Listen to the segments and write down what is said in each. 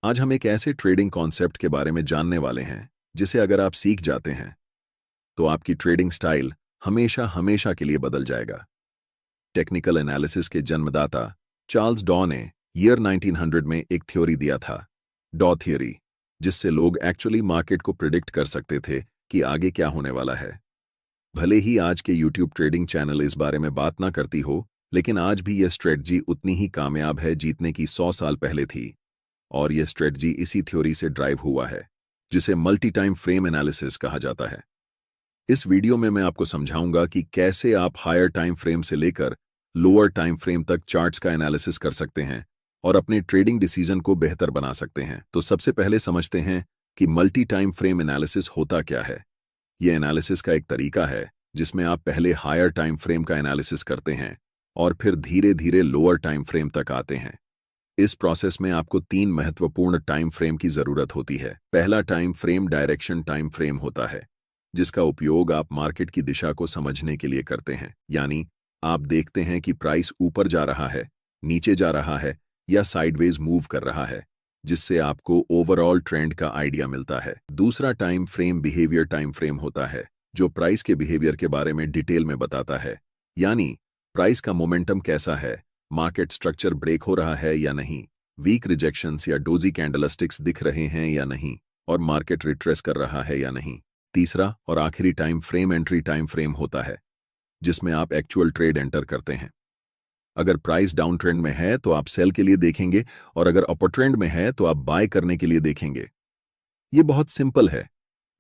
आज हम एक ऐसे ट्रेडिंग कॉन्सेप्ट के बारे में जानने वाले हैं जिसे अगर आप सीख जाते हैं तो आपकी ट्रेडिंग स्टाइल हमेशा हमेशा के लिए बदल जाएगा। टेक्निकल एनालिसिस के जन्मदाता चार्ल्स डॉ ने ईयर 1900 में एक थ्योरी दिया था, डॉ थ्योरी, जिससे लोग एक्चुअली मार्केट को प्रिडिक्ट कर सकते थे कि आगे क्या होने वाला है। भले ही आज के यूट्यूब ट्रेडिंग चैनल इस बारे में बात ना करती हो, लेकिन आज भी यह स्ट्रेटजी उतनी ही कामयाब है जीतने की 100 साल पहले थी। और यह स्ट्रेटजी इसी थ्योरी से ड्राइव हुआ है, जिसे मल्टी टाइम फ्रेम एनालिसिस कहा जाता है। इस वीडियो में मैं आपको समझाऊंगा कि कैसे आप हायर टाइम फ्रेम से लेकर लोअर टाइम फ्रेम तक चार्ट्स का एनालिसिस कर सकते हैं और अपने ट्रेडिंग डिसीजन को बेहतर बना सकते हैं। तो सबसे पहले समझते हैं कि मल्टी टाइम फ्रेम एनालिसिस होता क्या है। यह एनालिसिस का एक तरीका है जिसमें आप पहले हायर टाइम फ्रेम का एनालिसिस करते हैं और फिर धीरे धीरे लोअर टाइम फ्रेम तक आते हैं। इस प्रोसेस में आपको 3 महत्वपूर्ण टाइम फ्रेम की जरूरत होती है। पहला time frame direction time frame होता है, जिसका उपयोग आप मार्केट की दिशा को समझने के लिए करते हैं। यानी आप देखते हैं कि प्राइस ऊपर जा रहा है, नीचे जा रहा है या साइडवेज मूव कर रहा है, जिससे आपको ओवरऑल ट्रेंड का आइडिया मिलता है। दूसरा time frame behaviour time frame होता है, जो प्राइस के बिहेवियर के बारे में डिटेल में बताता है। यानी प्राइस का मोमेंटम कैसा है, मार्केट स्ट्रक्चर ब्रेक हो रहा है या नहीं, वीक रिजेक्शंस या डोजी कैंडलस्टिक्स दिख रहे हैं या नहीं, और मार्केट रिट्रेस कर रहा है या नहीं। तीसरा और आखिरी time frame entry time frame होता है, जिसमें आप एक्चुअल ट्रेड एंटर करते हैं। अगर प्राइस डाउन ट्रेंड में है तो आप सेल के लिए देखेंगे, और अगर अपर ट्रेंड में है तो आप बाय करने के लिए देखेंगे। ये बहुत सिंपल है।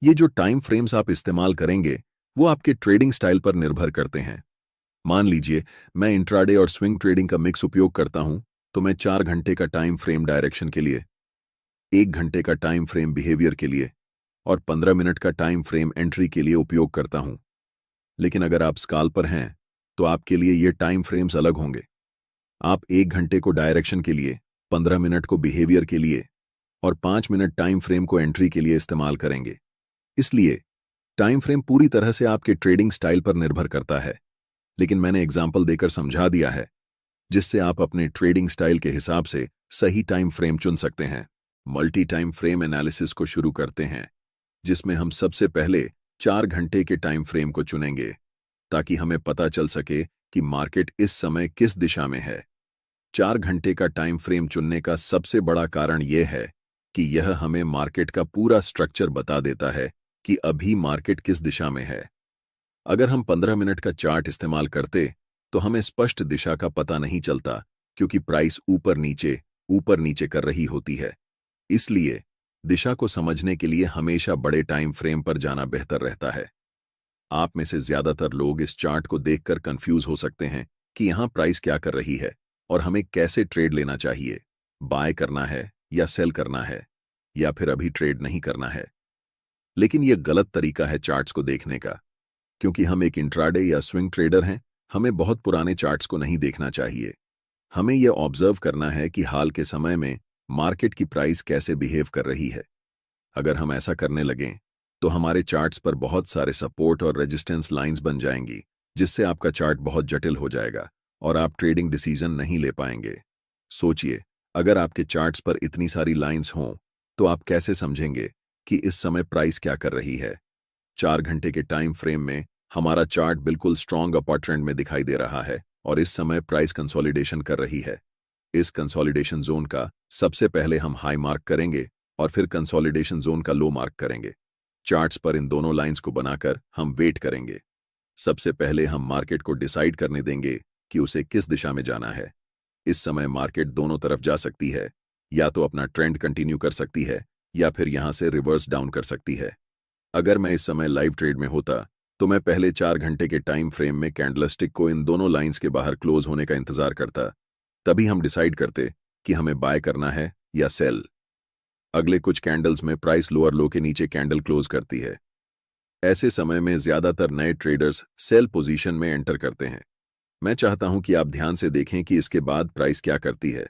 ये जो टाइम फ्रेम्स आप इस्तेमाल करेंगे वो आपके ट्रेडिंग स्टाइल पर निर्भर करते हैं। मान लीजिए मैं इंट्राडे और स्विंग ट्रेडिंग का मिक्स उपयोग करता हूं, तो मैं 4 घंटे का टाइम फ्रेम डायरेक्शन के लिए, 1 घंटे का टाइम फ्रेम बिहेवियर के लिए और 15 मिनट का टाइम फ्रेम एंट्री के लिए उपयोग करता हूं। लेकिन अगर आप स्काल्पर हैं तो आपके लिए ये टाइम फ्रेम्स अलग होंगे। आप 1 घंटे को डायरेक्शन के लिए, 15 मिनट को बिहेवियर के लिए और 5 मिनट टाइम फ्रेम को एंट्री के लिए इस्तेमाल करेंगे। इसलिए टाइम फ्रेम पूरी तरह से आपके ट्रेडिंग स्टाइल पर निर्भर करता है, लेकिन मैंने एग्जाम्पल देकर समझा दिया है, जिससे आप अपने ट्रेडिंग स्टाइल के हिसाब से सही टाइम फ्रेम चुन सकते हैं। मल्टी टाइम फ्रेम एनालिसिस को शुरू करते हैं, जिसमें हम सबसे पहले 4 घंटे के टाइम फ्रेम को चुनेंगे, ताकि हमें पता चल सके कि मार्केट इस समय किस दिशा में है। 4 घंटे का टाइम फ्रेम चुनने का सबसे बड़ा कारण यह है कि यह हमें मार्केट का पूरा स्ट्रक्चर बता देता है कि अभी मार्केट किस दिशा में है। अगर हम 15 मिनट का चार्ट इस्तेमाल करते तो हमें स्पष्ट दिशा का पता नहीं चलता, क्योंकि प्राइस ऊपर नीचे कर रही होती है। इसलिए दिशा को समझने के लिए हमेशा बड़े टाइम फ्रेम पर जाना बेहतर रहता है। आप में से ज्यादातर लोग इस चार्ट को देखकर कंफ्यूज हो सकते हैं कि यहां प्राइस क्या कर रही है और हमें कैसे ट्रेड लेना चाहिए, बाय करना है या सेल करना है, या फिर अभी ट्रेड नहीं करना है। लेकिन यह गलत तरीका है चार्ट्स को देखने का, क्योंकि हम एक इंट्राडे या स्विंग ट्रेडर हैं। हमें बहुत पुराने चार्ट्स को नहीं देखना चाहिए। हमें यह ऑब्जर्व करना है कि हाल के समय में मार्केट की प्राइस कैसे बिहेव कर रही है। अगर हम ऐसा करने लगें तो हमारे चार्ट्स पर बहुत सारे सपोर्ट और रेजिस्टेंस लाइंस बन जाएंगी, जिससे आपका चार्ट बहुत जटिल हो जाएगा और आप ट्रेडिंग डिसीजन नहीं ले पाएंगे। सोचिए, अगर आपके चार्ट्स पर इतनी सारी लाइंस हों तो आप कैसे समझेंगे कि इस समय प्राइस क्या कर रही है। 4 घंटे के टाइम फ्रेम में हमारा चार्ट बिल्कुल स्ट्रॉन्ग अपर ट्रेंड में दिखाई दे रहा है और इस समय प्राइस कंसोलिडेशन कर रही है। इस कंसोलिडेशन जोन का सबसे पहले हम हाई मार्क करेंगे और फिर कंसोलिडेशन जोन का लो मार्क करेंगे। चार्ट्स पर इन दोनों लाइंस को बनाकर हम वेट करेंगे। सबसे पहले हम मार्केट को डिसाइड करने देंगे कि उसे किस दिशा में जाना है। इस समय मार्केट दोनों तरफ जा सकती है, या तो अपना ट्रेंड कंटिन्यू कर सकती है या फिर यहां से रिवर्स डाउन कर सकती है। अगर मैं इस समय लाइव ट्रेड में होता तो मैं पहले 4 घंटे के टाइम फ्रेम में कैंडलस्टिक को इन दोनों लाइंस के बाहर क्लोज होने का इंतजार करता। तभी हम डिसाइड करते कि हमें बाय करना है या सेल। अगले कुछ कैंडल्स में प्राइस लोअर लो के नीचे कैंडल क्लोज करती है। ऐसे समय में ज्यादातर नए ट्रेडर्स सेल पोजीशन में एंटर करते हैं। मैं चाहता हूं कि आप ध्यान से देखें कि इसके बाद प्राइस क्या करती है।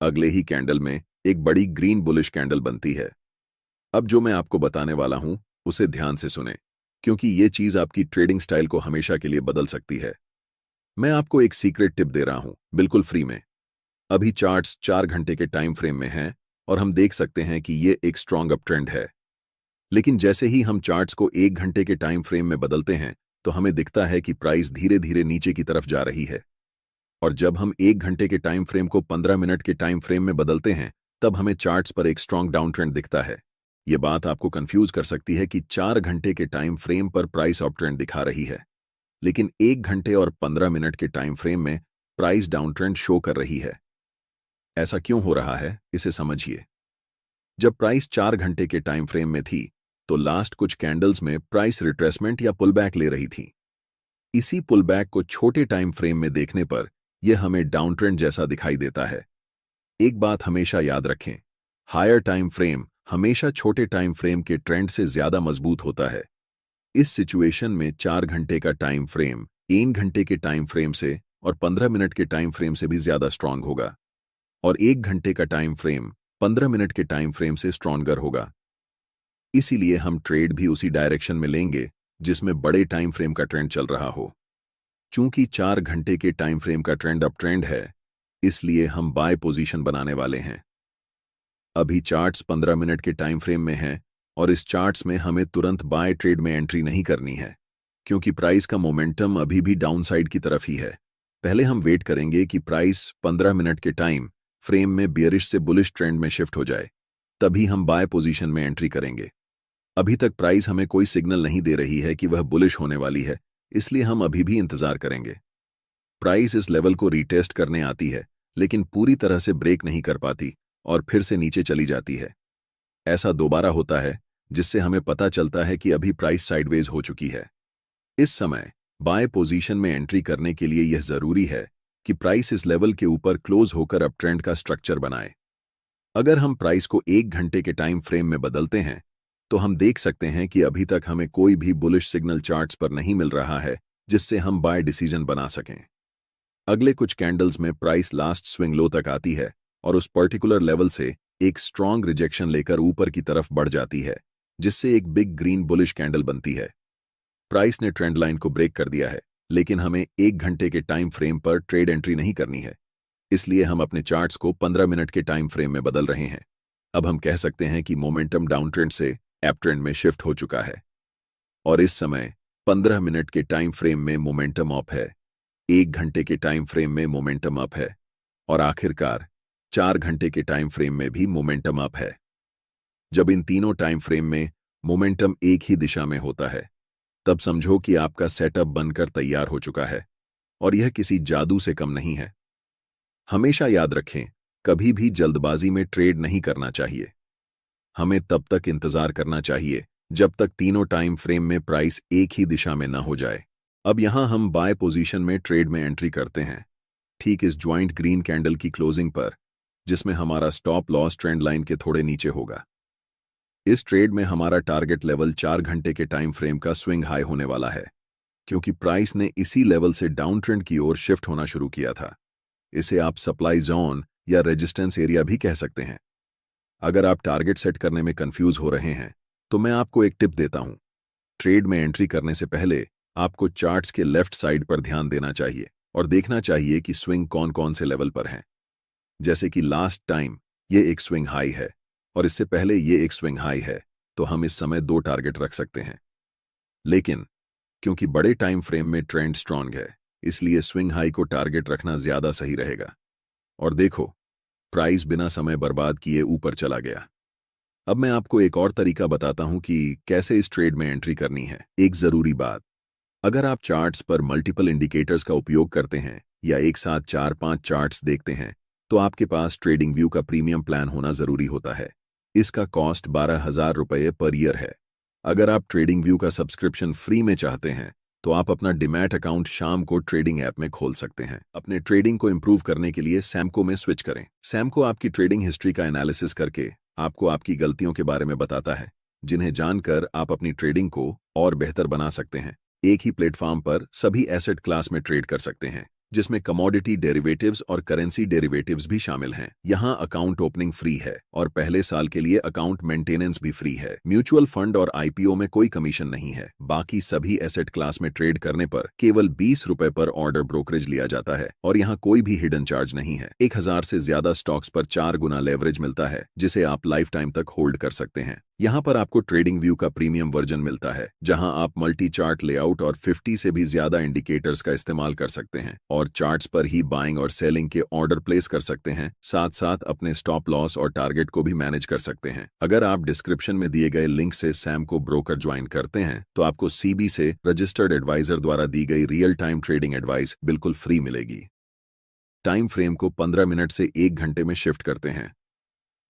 अगले ही कैंडल में एक बड़ी ग्रीन बुलिश कैंडल बनती है। अब जो मैं आपको बताने वाला हूं उसे ध्यान से सुने, क्योंकि ये चीज आपकी ट्रेडिंग स्टाइल को हमेशा के लिए बदल सकती है। मैं आपको एक सीक्रेट टिप दे रहा हूं, बिल्कुल फ्री में। अभी चार्ट्स 4 घंटे के टाइम फ्रेम में हैं और हम देख सकते हैं कि ये एक स्ट्रॉन्ग अप ट्रेंड है। लेकिन जैसे ही हम चार्ट्स को 1 घंटे के टाइम फ्रेम में बदलते हैं तो हमें दिखता है कि प्राइस धीरे धीरे नीचे की तरफ जा रही है। और जब हम 1 घंटे के टाइम फ्रेम को 15 मिनट के टाइम फ्रेम में बदलते हैं तब हमें चार्ट्स पर एक स्ट्रॉन्ग डाउन ट्रेंड दिखता है। ये बात आपको कंफ्यूज कर सकती है कि 4 घंटे के टाइम फ्रेम पर प्राइस अप ट्रेंड दिखा रही है, लेकिन 1 घंटे और 15 मिनट के टाइम फ्रेम में प्राइस डाउन ट्रेंड शो कर रही है। ऐसा क्यों हो रहा है, इसे समझिए। जब प्राइस 4 घंटे के टाइम फ्रेम में थी तो लास्ट कुछ कैंडल्स में प्राइस रिट्रेसमेंट या पुलबैक ले रही थी। इसी पुलबैक को छोटे टाइम फ्रेम में देखने पर यह हमें डाउन ट्रेंड जैसा दिखाई देता है। एक बात हमेशा याद रखें, हायर टाइम फ्रेम हमेशा छोटे टाइम फ्रेम के ट्रेंड से ज्यादा मजबूत होता है। इस सिचुएशन में 4 घंटे का टाइम फ्रेम 1 घंटे के टाइम फ्रेम से और 15 मिनट के टाइम फ्रेम से भी ज्यादा स्ट्रांग होगा, और 1 घंटे का टाइम फ्रेम 15 मिनट के टाइम फ्रेम से स्ट्रॉन्गर होगा। इसीलिए हम ट्रेड भी उसी डायरेक्शन में लेंगे जिसमें बड़े टाइम फ्रेम का ट्रेंड चल रहा हो। चूंकि 4 घंटे के टाइम फ्रेम का ट्रेंड अप ट्रेंड है, इसलिए हम बाय पोजीशन बनाने वाले हैं। अभी चार्ट्स 15 मिनट के टाइम फ्रेम में हैं और इस चार्ट्स में हमें तुरंत बाय ट्रेड में एंट्री नहीं करनी है, क्योंकि प्राइस का मोमेंटम अभी भी डाउन साइड की तरफ ही है। पहले हम वेट करेंगे कि प्राइस 15 मिनट के टाइम फ्रेम में बियरिश से बुलिश ट्रेंड में शिफ्ट हो जाए, तभी हम बाय पोजीशन में एंट्री करेंगे। अभी तक प्राइस हमें कोई सिग्नल नहीं दे रही है कि वह बुलिश होने वाली है, इसलिए हम अभी भी इंतजार करेंगे। प्राइस इस लेवल को रीटेस्ट करने आती है, लेकिन पूरी तरह से ब्रेक नहीं कर पाती और फिर से नीचे चली जाती है। ऐसा दोबारा होता है, जिससे हमें पता चलता है कि अभी प्राइस साइडवेज हो चुकी है। इस समय बाय पोजीशन में एंट्री करने के लिए यह जरूरी है कि प्राइस इस लेवल के ऊपर क्लोज होकर अप ट्रेंड का स्ट्रक्चर बनाए। अगर हम प्राइस को 1 घंटे के टाइम फ्रेम में बदलते हैं तो हम देख सकते हैं कि अभी तक हमें कोई भी बुलिश सिग्नल चार्ट्स पर नहीं मिल रहा है जिससे हम बाय डिसीजन बना सकें। अगले कुछ कैंडल्स में प्राइस लास्ट स्विंग लो तक आती है और उस पर्टिकुलर लेवल से एक स्ट्रॉन्ग रिजेक्शन लेकर ऊपर की तरफ बढ़ जाती है, जिससे एक बिग ग्रीन बुलिश कैंडल बनती है। प्राइस ने ट्रेंड लाइन को ब्रेक कर दिया है, लेकिन हमें 1 घंटे के टाइम फ्रेम पर ट्रेड एंट्री नहीं करनी है, इसलिए हम अपने चार्ट्स को 15 मिनट के टाइम फ्रेम में बदल रहे हैं। अब हम कह सकते हैं कि मोमेंटम डाउन ट्रेंड से अप ट्रेंड में शिफ्ट हो चुका है और इस समय 15 मिनट के टाइम फ्रेम में मोमेंटम अप है, 1 घंटे के टाइम फ्रेम में मोमेंटम अप है और आखिरकार 4 घंटे के टाइम फ्रेम में भी मोमेंटम अप है। जब इन तीनों टाइम फ्रेम में मोमेंटम एक ही दिशा में होता है, तब समझो कि आपका सेटअप बनकर तैयार हो चुका है और यह किसी जादू से कम नहीं है। हमेशा याद रखें, कभी भी जल्दबाजी में ट्रेड नहीं करना चाहिए। हमें तब तक इंतजार करना चाहिए जब तक तीनों टाइम फ्रेम में प्राइस एक ही दिशा में न हो जाए। अब यहां हम बाय पोजीशन में ट्रेड में एंट्री करते हैं, ठीक इस ज्वाइंट ग्रीन कैंडल की क्लोजिंग पर, जिसमें हमारा स्टॉप लॉस ट्रेंड लाइन के थोड़े नीचे होगा। इस ट्रेड में हमारा टारगेट लेवल 4 घंटे के टाइम फ्रेम का स्विंग हाई होने वाला है, क्योंकि प्राइस ने इसी लेवल से डाउन ट्रेंड की ओर शिफ्ट होना शुरू किया था। इसे आप सप्लाई जोन या रेजिस्टेंस एरिया भी कह सकते हैं। अगर आप टारगेट सेट करने में कंफ्यूज हो रहे हैं तो मैं आपको एक टिप देता हूं। ट्रेड में एंट्री करने से पहले आपको चार्ट्स के लेफ्ट साइड पर ध्यान देना चाहिए और देखना चाहिए कि स्विंग कौन कौन से लेवल पर हैं। जैसे कि लास्ट टाइम ये एक स्विंग हाई है और इससे पहले ये एक स्विंग हाई है, तो हम इस समय 2 टारगेट रख सकते हैं। लेकिन क्योंकि बड़े टाइम फ्रेम में ट्रेंड स्ट्रांग है, इसलिए स्विंग हाई को टारगेट रखना ज्यादा सही रहेगा। और देखो, प्राइस बिना समय बर्बाद किए ऊपर चला गया। अब मैं आपको एक और तरीका बताता हूं कि कैसे इस ट्रेड में एंट्री करनी है। एक जरूरी बात, अगर आप चार्ट्स पर मल्टीपल इंडिकेटर्स का उपयोग करते हैं या एक साथ 4-5 चार्ट्स देखते हैं, तो आपके पास ट्रेडिंग व्यू का प्रीमियम प्लान होना जरूरी होता है। इसका कॉस्ट 12,000 रुपये पर ईयर है। अगर आप ट्रेडिंग व्यू का सब्सक्रिप्शन फ्री में चाहते हैं तो आप अपना डीमैट अकाउंट शाम को ट्रेडिंग ऐप में खोल सकते हैं। अपने ट्रेडिंग को इंप्रूव करने के लिए सैमको में स्विच करें। सैमको आपकी ट्रेडिंग हिस्ट्री का एनालिसिस करके आपको आपकी गलतियों के बारे में बताता है, जिन्हें जानकर आप अपनी ट्रेडिंग को और बेहतर बना सकते हैं। एक ही प्लेटफॉर्म पर सभी एसेट क्लास में ट्रेड कर सकते हैं, जिसमें कमोडिटी डेरिवेटिव्स और करेंसी डेरिवेटिव्स भी शामिल हैं। यहाँ अकाउंट ओपनिंग फ्री है और पहले साल के लिए अकाउंट मेंटेनेंस भी फ्री है। म्यूचुअल फंड और आईपीओ में कोई कमीशन नहीं है। बाकी सभी एसेट क्लास में ट्रेड करने पर केवल 20 रुपए पर ऑर्डर ब्रोकरेज लिया जाता है और यहाँ कोई भी हिडन चार्ज नहीं है। 1000 से ज्यादा स्टॉक्स पर 4 गुना लेवरेज मिलता है, जिसे आप लाइफ टाइम तक होल्ड कर सकते हैं। यहाँ पर आपको ट्रेडिंग व्यू का प्रीमियम वर्जन मिलता है, जहां आप मल्टी चार्ट लेआउट और 50 से भी ज्यादा इंडिकेटर्स का इस्तेमाल कर सकते हैं और चार्ट्स पर ही बाइंग और सेलिंग के ऑर्डर प्लेस कर सकते हैं। साथ साथ अपने स्टॉप लॉस और टारगेट को भी मैनेज कर सकते हैं। अगर आप डिस्क्रिप्शन में दिए गए लिंक से सैम को ब्रोकर ज्वाइन करते हैं तो आपको सीबी से रजिस्टर्ड एडवाइजर द्वारा दी गई रियल टाइम ट्रेडिंग एडवाइस बिल्कुल फ्री मिलेगी। टाइम फ्रेम को 15 मिनट से 1 घंटे में शिफ्ट करते हैं।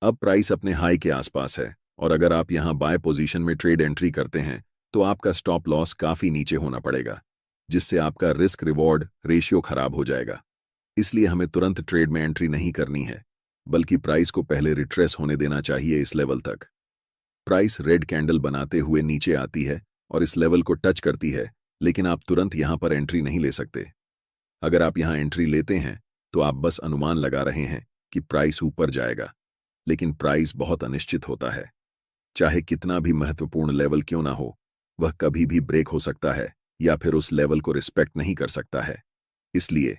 अब प्राइस अपने हाई के आसपास है और अगर आप यहां बाय पोजीशन में ट्रेड एंट्री करते हैं तो आपका स्टॉप लॉस काफी नीचे होना पड़ेगा, जिससे आपका रिस्क रिवॉर्ड रेशियो खराब हो जाएगा। इसलिए हमें तुरंत ट्रेड में एंट्री नहीं करनी है, बल्कि प्राइस को पहले रिट्रेस होने देना चाहिए इस लेवल तक। प्राइस रेड कैंडल बनाते हुए नीचे आती है और इस लेवल को टच करती है, लेकिन आप तुरंत यहां पर एंट्री नहीं ले सकते। अगर आप यहां एंट्री लेते हैं तो आप बस अनुमान लगा रहे हैं कि प्राइस ऊपर जाएगा, लेकिन प्राइस बहुत अनिश्चित होता है। चाहे कितना भी महत्वपूर्ण लेवल क्यों ना हो, वह कभी भी ब्रेक हो सकता है या फिर उस लेवल को रिस्पेक्ट नहीं कर सकता है। इसलिए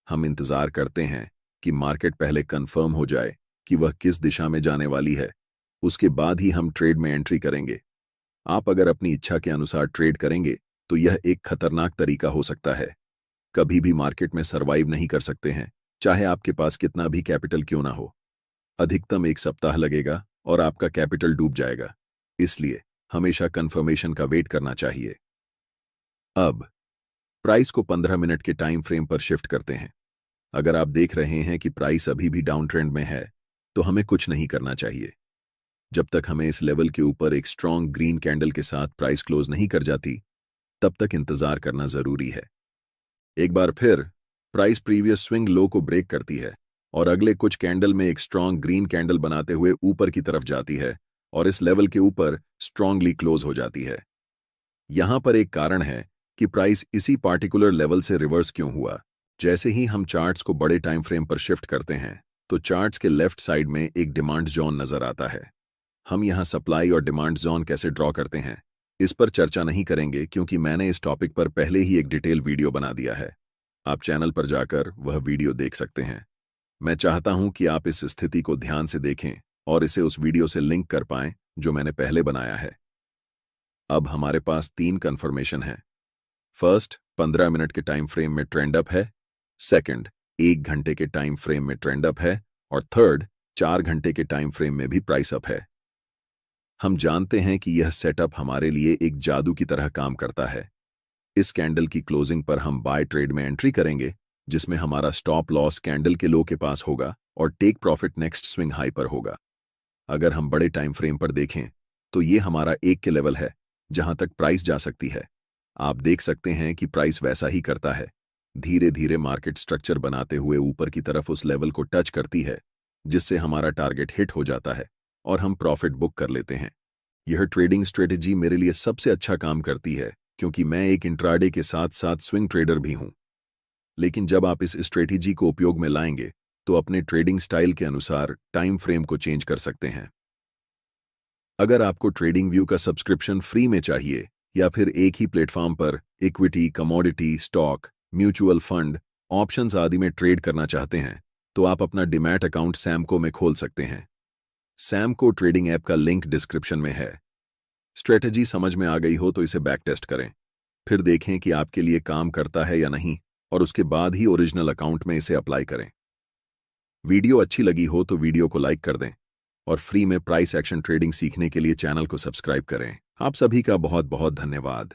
हम इंतजार करते हैं कि मार्केट पहले कंफर्म हो जाए कि वह किस दिशा में जाने वाली है, उसके बाद ही हम ट्रेड में एंट्री करेंगे। आप अगर अपनी इच्छा के अनुसार ट्रेड करेंगे तो यह एक खतरनाक तरीका हो सकता है। कभी भी मार्केट में सर्वाइव नहीं कर सकते हैं, चाहे आपके पास कितना भी कैपिटल क्यों ना हो। अधिकतम 1 सप्ताह लगेगा और आपका कैपिटल डूब जाएगा। इसलिए हमेशा कंफर्मेशन का वेट करना चाहिए। अब प्राइस को 15 मिनट के टाइम फ्रेम पर शिफ्ट करते हैं। अगर आप देख रहे हैं कि प्राइस अभी भी डाउन ट्रेंड में है तो हमें कुछ नहीं करना चाहिए। जब तक हमें इस लेवल के ऊपर एक स्ट्रॉन्ग ग्रीन कैंडल के साथ प्राइस क्लोज नहीं कर जाती, तब तक इंतजार करना जरूरी है। एक बार फिर प्राइस प्रीवियस स्विंग लो को ब्रेक करती है और अगले कुछ कैंडल में एक स्ट्रॉन्ग ग्रीन कैंडल बनाते हुए ऊपर की तरफ जाती है और इस लेवल के ऊपर स्ट्रांगली क्लोज हो जाती है। यहां पर एक कारण है कि प्राइस इसी पार्टिकुलर लेवल से रिवर्स क्यों हुआ। जैसे ही हम चार्ट्स को बड़े टाइम फ्रेम पर शिफ्ट करते हैं तो चार्ट्स के लेफ्ट साइड में एक डिमांड जोन नजर आता है। हम यहां सप्लाई और डिमांड जोन कैसे ड्रॉ करते हैं इस पर चर्चा नहीं करेंगे, क्योंकि मैंने इस टॉपिक पर पहले ही एक डिटेल वीडियो बना दिया है। आप चैनल पर जाकर वह वीडियो देख सकते हैं। मैं चाहता हूं कि आप इस स्थिति को ध्यान से देखें और इसे उस वीडियो से लिंक कर पाएं जो मैंने पहले बनाया है। अब हमारे पास 3 कंफर्मेशन हैं। फर्स्ट, 15 मिनट के टाइम फ्रेम में ट्रेंड अप है। सेकंड, 1 घंटे के टाइम फ्रेम में ट्रेंड अप है। और थर्ड, 4 घंटे के टाइम फ्रेम में भी प्राइस अप है। हम जानते हैं कि यह सेटअप हमारे लिए एक जादू की तरह काम करता है। इस कैंडल की क्लोजिंग पर हम बाय ट्रेड में एंट्री करेंगे, जिसमें हमारा स्टॉप लॉस कैंडल के लो के पास होगा और take profit next swing high पर होगा। अगर हम बड़े टाइम फ्रेम पर देखें तो ये हमारा 1 के लेवल है जहां तक प्राइस जा सकती है। आप देख सकते हैं कि प्राइस वैसा ही करता है, धीरे धीरे मार्केट स्ट्रक्चर बनाते हुए ऊपर की तरफ उस लेवल को टच करती है, जिससे हमारा टारगेट हिट हो जाता है और हम प्रॉफिट बुक कर लेते हैं। यह ट्रेडिंग स्ट्रेटेजी मेरे लिए सबसे अच्छा काम करती है, क्योंकि मैं एक इंट्राडे के साथ साथ स्विंग ट्रेडर भी हूं। लेकिन जब आप इस स्ट्रेटेजी को उपयोग में लाएंगे तो अपने ट्रेडिंग स्टाइल के अनुसार टाइम फ्रेम को चेंज कर सकते हैं। अगर आपको ट्रेडिंग व्यू का सब्सक्रिप्शन फ्री में चाहिए या फिर एक ही प्लेटफॉर्म पर equity, commodity, stock, mutual fund, options आदि में ट्रेड करना चाहते हैं तो आप अपना डीमैट अकाउंट सैमको में खोल सकते हैं। सैमको ट्रेडिंग ऐप का लिंक डिस्क्रिप्शन में है। स्ट्रेटेजी समझ में आ गई हो तो इसे बैक टेस्ट करें, फिर देखें कि आपके लिए काम करता है या नहीं, और उसके बाद ही ओरिजिनल अकाउंट में इसे अप्लाई करें। वीडियो अच्छी लगी हो तो वीडियो को लाइक कर दें और फ्री में प्राइस एक्शन ट्रेडिंग सीखने के लिए चैनल को सब्सक्राइब करें। आप सभी का बहुत बहुत धन्यवाद।